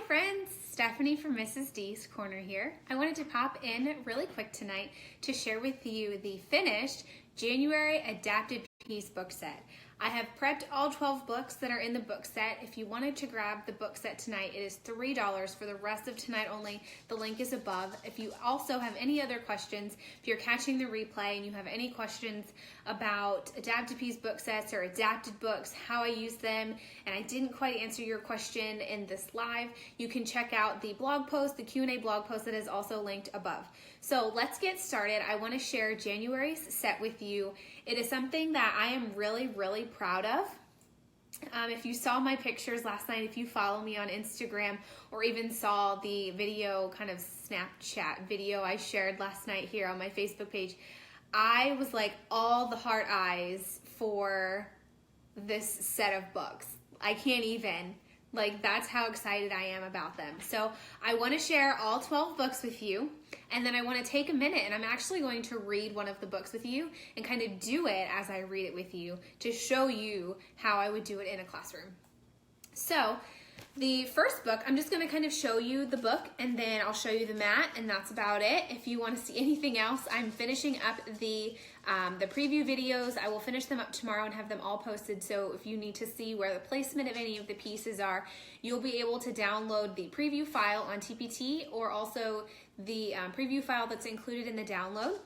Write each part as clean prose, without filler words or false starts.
friends, Stephanie from Mrs. D's Corner here. I wanted to pop in really quick tonight to share with you the finished January Adapted Piece book set. I have prepped all 12 books that are in the book set. If you wanted to grab the book set tonight, it is $3 for the rest of tonight only. The link is above. If you also have any other questions, if you're catching the replay and you have any questions about Adapted Piece book sets or adapted books, how I use them, and I didn't quite answer your question in this live, you can check out the blog post, the Q&A blog post that is also linked above. So let's get started. I want to share January's set with you. It is something that I am really proud of. If you saw my pictures last night, if you follow me on Instagram or even saw the video, kind of Snapchat video I shared last night here on my Facebook page, I was like all the heart eyes for this set of books. I can't even. Like, that's how excited I am about them. So I want to share all 12 books with you, and then I want to take a minute, and I'm actually going to read one of the books with you and kind of do it as I read it with you to show you how I would do it in a classroom. So the first book, I'm just going to kind of show you the book, and then I'll show you the mat, and that's about it. If you want to see anything else, I'm finishing up the preview videos. I will finish them up tomorrow and have them all posted, so if you need to see where the placement of any of the pieces are, you'll be able to download the preview file on TPT, or also the preview file that's included in the download,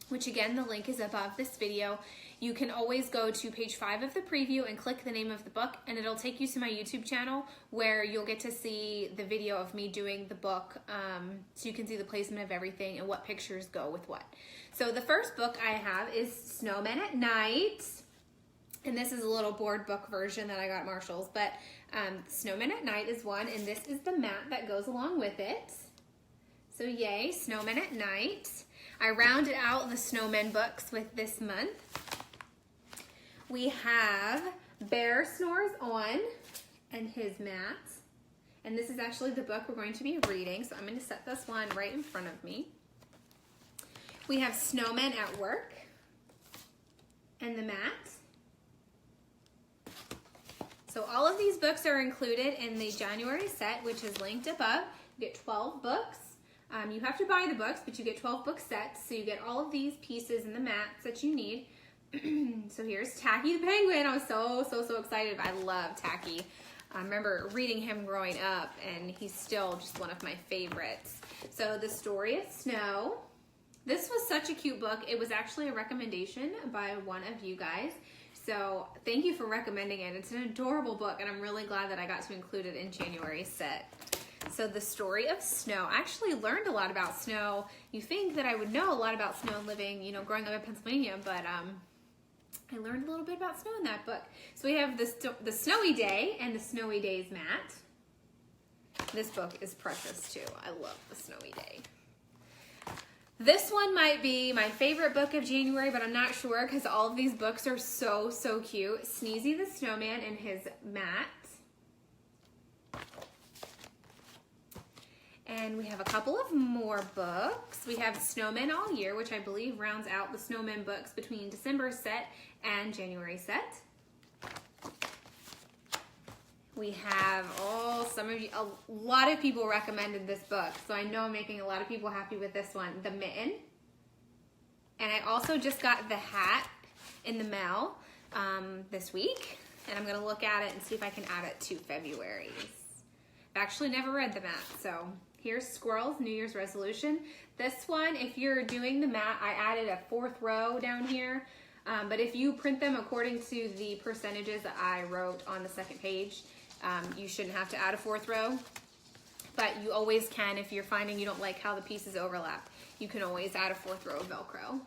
which again, the link is above this video. You can always go to page 5 of the preview and click the name of the book, and it'll take you to my YouTube channel where you'll get to see the video of me doing the book, so you can see the placement of everything and what pictures go with what. So the first book I have is Snowmen at Night, and this is a little board book version that I got at Marshall's, but Snowmen at Night is one, and this is the mat that goes along with it. So yay, Snowmen at Night. I rounded out the snowmen books with this month. We have Bear Snores On and his mat. And this is actually the book we're going to be reading, so I'm going to set this one right in front of me. We have Snowmen at Work and the mat. So all of these books are included in the January set, which is linked above. You get 12 books. You have to buy the books, but you get 12 book sets, so you get all of these pieces and the mats that you need. So here's Tacky the Penguin. I was so excited. I love Tacky. I remember reading him growing up, and he's still just one of my favorites. So The Story of Snow. This was such a cute book. It was actually a recommendation by one of you guys. So thank you for recommending it. It's an adorable book, and I'm really glad that I got to include it in January's set. So The Story of Snow. I actually learned a lot about snow. You think that I would know a lot about snow living, growing up in Pennsylvania, but I learned a little bit about snow in that book. So we have the Snowy Day and the Snowy Days mat. This book is precious too. I love the Snowy Day. This one might be my favorite book of January, but I'm not sure because all of these books are so cute. Sneezy the Snowman and his mat. And we have a couple of more books. We have Snowmen All Year, which I believe rounds out the Snowmen books between December set and January set. We have, a lot of people recommended this book, so I know I'm making a lot of people happy with this one, The Mitten. And I also just got the hat in the mail this week, and I'm gonna look at it and see if I can add it to February's. I've actually never read the mat, so here's Squirrel's New Year's Resolution. This one, if you're doing the mat, I added a 4th row down here, but if you print them according to the percentages that I wrote on the second page, you shouldn't have to add a 4th row, but you always can if you're finding you don't like how the pieces overlap. You can always add a 4th row of Velcro.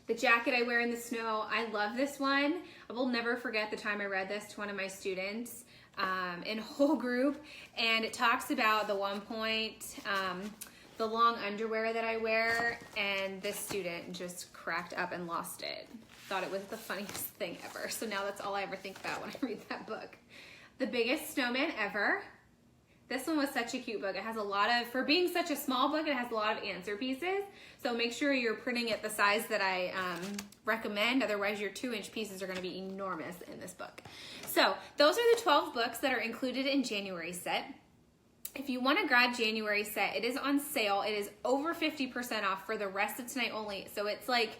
The Jacket I Wear in the Snow, I love this one. I will never forget the time I read this to one of my students in a whole group, and it talks about the one point, the long underwear that I wear, and this student just cracked up and lost it. Thought it was the funniest thing ever. So now that's all I ever think about when I read that book. The Biggest Snowman Ever. This one was such a cute book. It has a lot of, for being such a small book, it has a lot of answer pieces. So make sure you're printing it the size that I recommend. Otherwise, your 2-inch pieces are going to be enormous in this book. So those are the 12 books that are included in January set. If you want to grab January set, it is on sale. It is over 50% off for the rest of tonight only. So it's like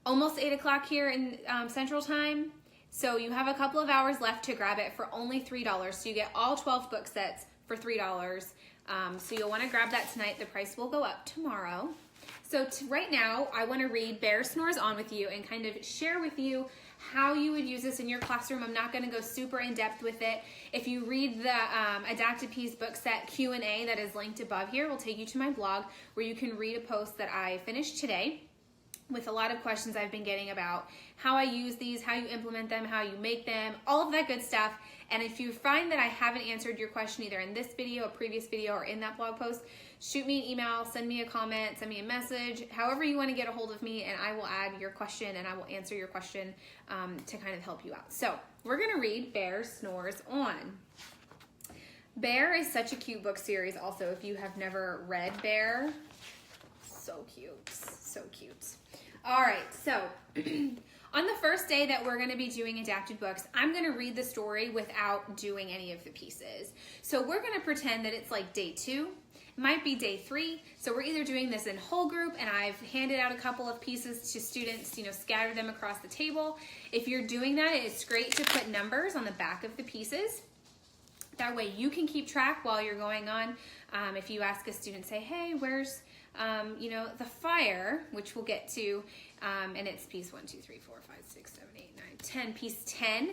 almost 8 o'clock here in Central Time. So you have a couple of hours left to grab it for only $3. So you get all 12 book sets for $3. So you'll want to grab that tonight. The price will go up tomorrow. So right now, I want to read Bear Snores On with you and kind of share with you how you would use this in your classroom. I'm not going to go super in depth with it. If you read the Adapted Peas book set Q&A that is linked above here, will take you to my blog where you can read a post that I finished today with a lot of questions I've been getting about how I use these, how you implement them, how you make them, all of that good stuff. And if you find that I haven't answered your question either in this video, a previous video, or in that blog post, shoot me an email, send me a comment, send me a message, however you want to get a hold of me, and I will add your question and I will answer your question to kind of help you out. So we're going to read Bear Snores On. Bear is such a cute book series also. If you have never read Bear, so cute, so cute. All right, so on the first day that we're going to be doing adapted books, I'm going to read the story without doing any of the pieces. So we're going to pretend that it's like day 2. It might be day 3. So we're either doing this in whole group, and I've handed out a couple of pieces to students, scatter them across the table. If you're doing that, it's great to put numbers on the back of the pieces. That way you can keep track while you're going on. If you ask a student, say, hey, where's the fire, which we'll get to, and it's piece 1, 2, 3, 4, 5, 6, 7, 8, 9, 10, piece 10.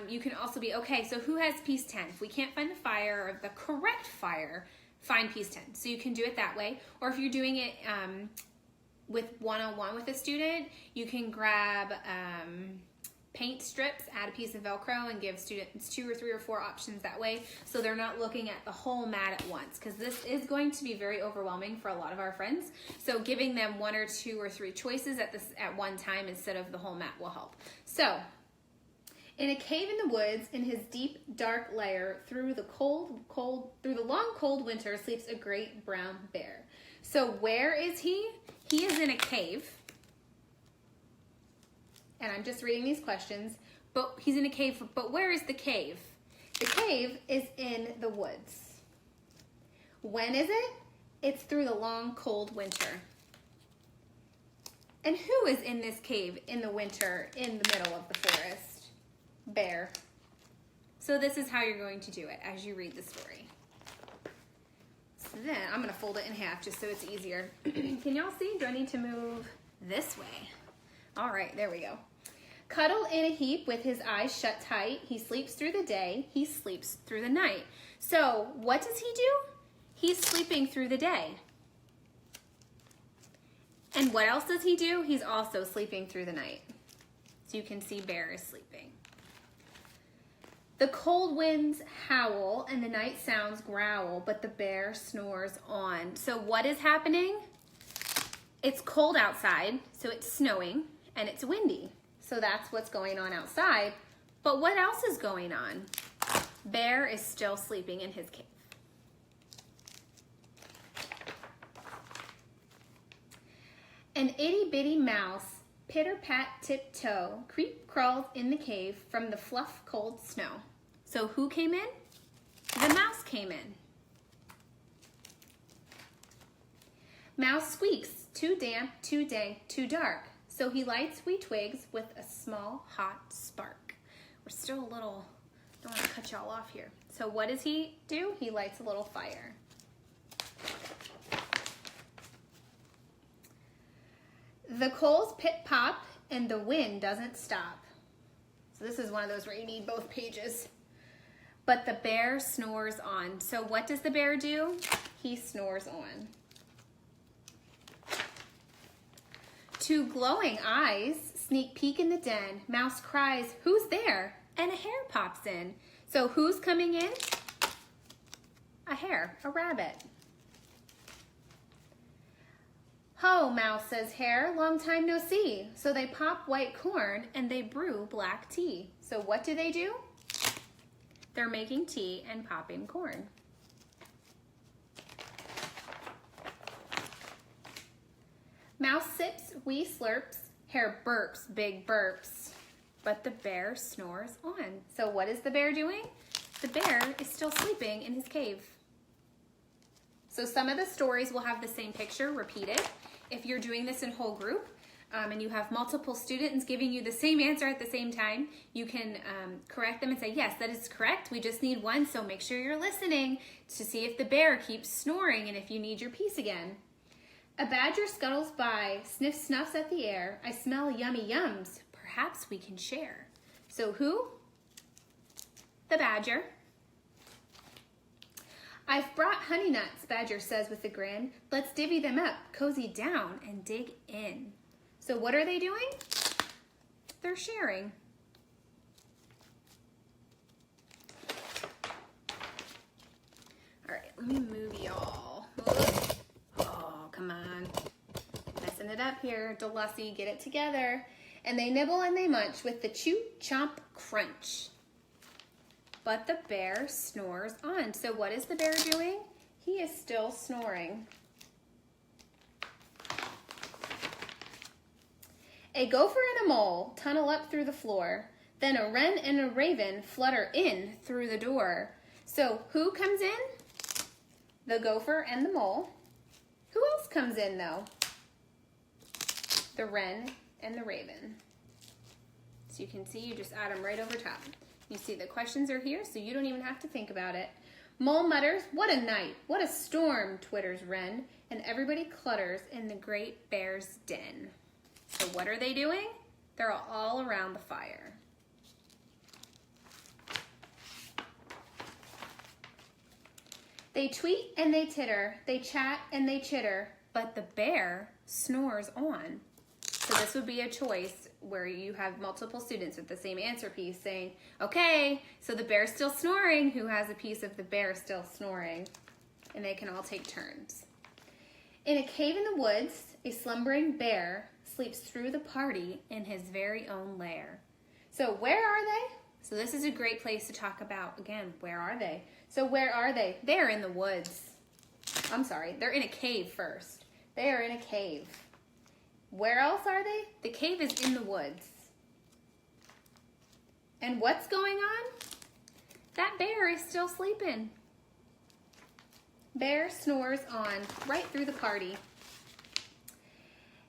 You can also be, okay, so who has piece 10? If we can't find the fire or the correct fire, find piece 10. So you can do it that way. Or if you're doing it with one-on-one with a student, you can grab paint strips, add a piece of Velcro, and give students 2 or 3 or 4 options that way, so they're not looking at the whole mat at once, because this is going to be very overwhelming for a lot of our friends. So giving them 1 or 2 or 3 choices at one time instead of the whole mat will help. So, in a cave in the woods, in his deep, dark lair, through the long, cold winter, sleeps a great brown bear. So where is he? He is in a cave. And I'm just reading these questions, but he's in a cave, but where is the cave? The cave is in the woods. When is it? It's through the long, cold winter. And who is in this cave in the winter in the middle of the forest? Bear. So this is how you're going to do it as you read the story. So then I'm going to fold it in half just so it's easier. Can y'all see? Do I need to move this way? All right, there we go. Cuddled in a heap with his eyes shut tight, he sleeps through the day, he sleeps through the night. So what does he do? He's sleeping through the day. And what else does he do? He's also sleeping through the night. So you can see Bear is sleeping. The cold winds howl and the night sounds growl, but the bear snores on. So what is happening? It's cold outside, so it's snowing, and it's windy. So that's what's going on outside. But what else is going on? Bear is still sleeping in his cave. An itty-bitty mouse, pitter-pat, tiptoe, creep crawls in the cave from the fluff cold snow. So who came in? The mouse came in. Mouse squeaks, too damp, too dank, too dark. So he lights wee twigs with a small hot spark. We're still a little, don't want to cut y'all off here. So what does he do? He lights a little fire. The coals pit-pop and the wind doesn't stop. So this is one of those where you need both pages. But the bear snores on. So what does the bear do? He snores on. Two glowing eyes sneak peek in the den. Mouse cries, "Who's there?" And a hare pops in. So who's coming in? A hare, a rabbit. "Ho, Mouse," says Hare, "long time no see." So they pop white corn and they brew black tea. So what do? They're making tea and popping corn. Mouse sips, wee slurps, Hare burps, big burps. But the bear snores on. So what is the bear doing? The bear is still sleeping in his cave. So some of the stories will have the same picture repeated. If you're doing this in whole group and you have multiple students giving you the same answer at the same time, you can correct them and say, yes, that is correct. We just need one, so make sure you're listening to see if the bear keeps snoring and if you need your piece again. A badger scuttles by, snuffs at the air. I smell yummy yums. Perhaps we can share. So who? The badger. I've brought honey nuts, Badger says with a grin. Let's divvy them up, cozy down, and dig in. So what are they doing? They're sharing. All right, let me move y'all. Oh, come on. Messing it up here. Delussy, get it together. And they nibble and they munch with the chew, chomp, crunch. But the bear snores on. So what is the bear doing? He is still snoring. A gopher and a mole tunnel up through the floor. Then a wren and a raven flutter in through the door. So who comes in? The gopher and the mole. Who else comes in though? The wren and the raven. So you can see, you just add them right over top. You see the questions are here, so you don't even have to think about it. Mole mutters, what a night, what a storm, twitters wren, and everybody clutters in the great bear's den. So what are they doing? They're all around the fire. They tweet and they titter, they chat and they chitter, but the bear snores on. So this would be a choice where you have multiple students with the same answer piece saying, okay, so the bear's still snoring. Who has a piece of the bear still snoring? And they can all take turns. In a cave in the woods, a slumbering bear sleeps through the party in his very own lair. So where are they? So this is a great place to talk about, again, where are they? So where are they? They're in the woods. I'm sorry, they're in a cave first. They are in a cave. Where else are they? The cave is in the woods. And what's going on? That bear is still sleeping. Bear snores on right through the party.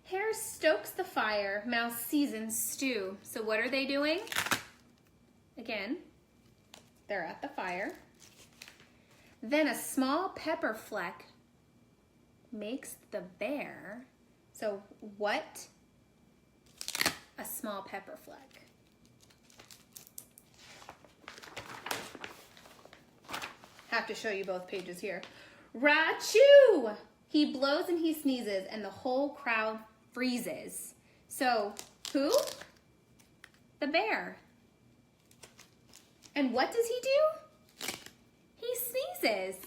Hare stokes the fire, mouse seasons stew. So what are they doing? Again, they're at the fire. Then a small pepper fleck makes the bear. So what? A small pepper fleck. Have to show you both pages here. Ra-choo! He blows and he sneezes and the whole crowd freezes. So who? The bear. And what does he do? He sneezes.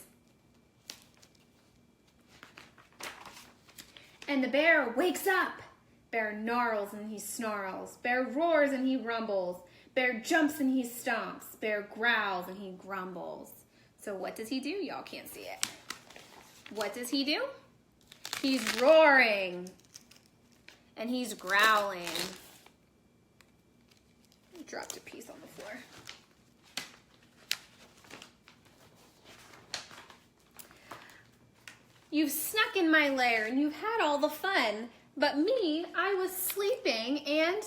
And the bear wakes up. Bear gnarls and he snarls. Bear roars and he rumbles. Bear jumps and he stomps. Bear growls and he grumbles. So what does he do? Y'all can't see it. What does he do? He's roaring. And he's growling. Dropped a piece on the floor. You've snuck in my lair and you've had all the fun, but me, I was sleeping and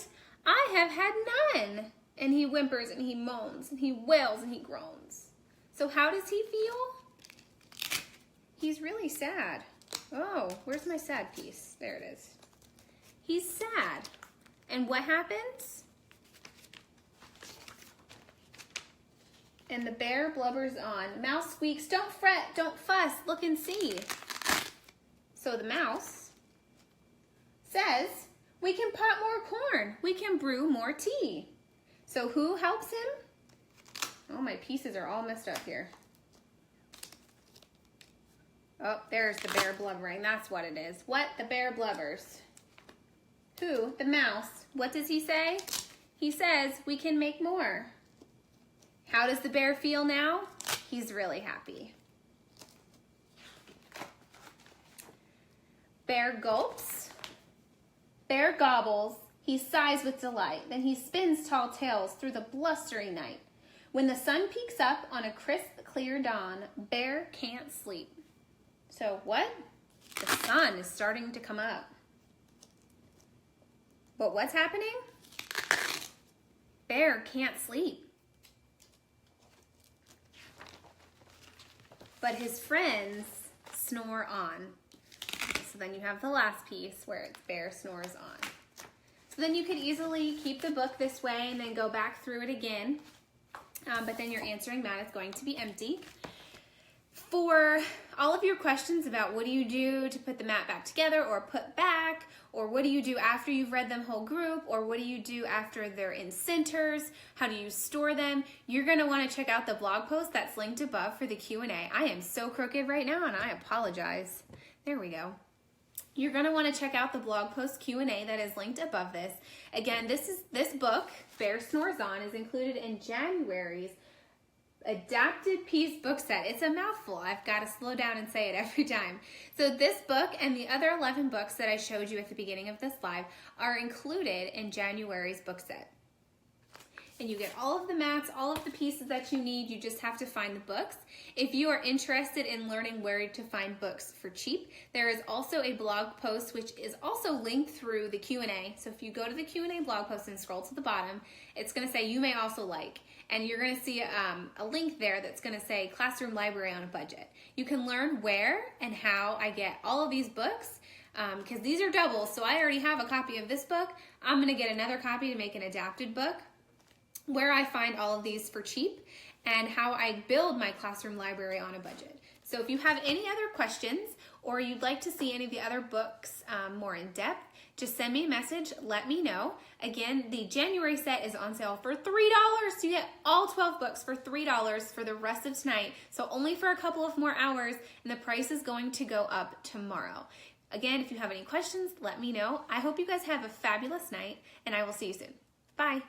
I have had none. And he whimpers and he moans and he wails and he groans. So how does he feel? He's really sad. Oh, where's my sad piece? There it is. He's sad. And what happens? And the bear blubbers on. Mouse squeaks, don't fret, don't fuss, look and see. So the mouse says, we can pot more corn. We can brew more tea. So who helps him? Oh, my pieces are all messed up here. Oh, there's the bear blubbering. That's what it is. What? The bear blubbers. Who? The mouse. What does he say? He says, we can make more. How does the bear feel now? He's really happy. Bear gulps, bear gobbles, he sighs with delight, then he spins tall tales through the blustery night. When the sun peeks up on a crisp, clear dawn, bear can't sleep. So what? The sun is starting to come up. But what's happening? Bear can't sleep. But his friends snore on. So then you have the last piece where it's bear snores on. So then you could easily keep the book this way and then go back through it again. But then your answering mat is going to be empty. For all of your questions about what do you do to put the mat back together or put back, or what do you do after you've read them whole group, or what do you do after they're in centers, how do you store them, you're going to want to check out the blog post that's linked above for the Q&A. I am so crooked right now and I apologize. There we go. You're going to want to check out the blog post Q&A that is linked above this. Again, this book, Bear Snores On, is included in January's Adapted Piece book set. It's a mouthful. I've got to slow down and say it every time. So this book and the other 11 books that I showed you at the beginning of this live are included in January's book set. And you get all of the mats, all of the pieces that you need. You just have to find the books. If you are interested in learning where to find books for cheap, there is also a blog post which is also linked through the Q&A. So if you go to the Q&A blog post and scroll to the bottom, it's going to say you may also like. And you're going to see a link there that's going to say Classroom Library on a Budget. You can learn where and how I get all of these books because these are doubles. So I already have a copy of this book. I'm going to get another copy to make an adapted book, where I find all of these for cheap, and how I build my classroom library on a budget. So if you have any other questions or you'd like to see any of the other books more in depth, just send me a message, let me know. Again, the January set is on sale for $3. So you get all 12 books for $3 for the rest of tonight. So only for a couple of more hours, and the price is going to go up tomorrow. Again, if you have any questions, let me know. I hope you guys have a fabulous night, and I will see you soon. Bye.